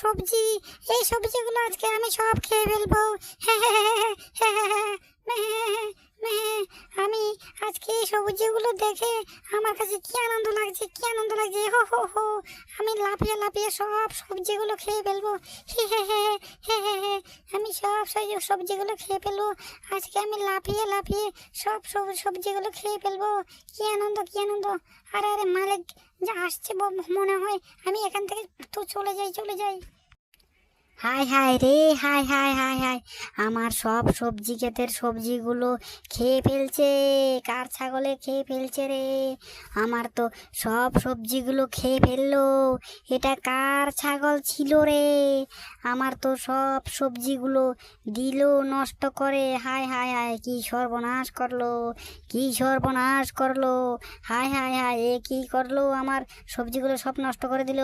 সবজি, এই সবজিগুলো আজকে আমি সব খেয়ে ফেলবো। আমি আজকে এই সবজিগুলো দেখে আমার কাছে কি আনন্দ লাগছে, কি আনন্দ লাগছে। হো হো হো, আমি লাফিয়ে লাফিয়ে সব সবজিগুলো খেয়ে ফেলবো। হে হে হে হে হে হে, আমি সব সবজিগুলো খেয়ে ফেলবো। আজকে আমি লাফিয়ে লাফিয়ে সব সবজিগুলো খেয়ে ফেলবো। কি আনন্দ, কি আনন্দ। আরে আরে, মালিক যা আসছে মনে হয়। আমি এখান থেকে তো চলে যাই, চলে যাই। হায় হায় রে, হায় হায় হায় হায়, আমার সব সবজি ক্ষেতের সবজিগুলো খেয়ে ফেলছে। কার ছাগলে খেয়ে ফেলছে রে? আমার তো সব সবজিগুলো খেয়ে ফেললো। এটা কার ছাগল ছিল রে? আমার তো সব সবজিগুলো দিল নষ্ট করে। হায় হায় হায়, কি সর্বনাশ করলো, কি সর্বনাশ করলো। হায় হায় হায়, এ কি করলো? আমার সবজিগুলো সব নষ্ট করে দিল।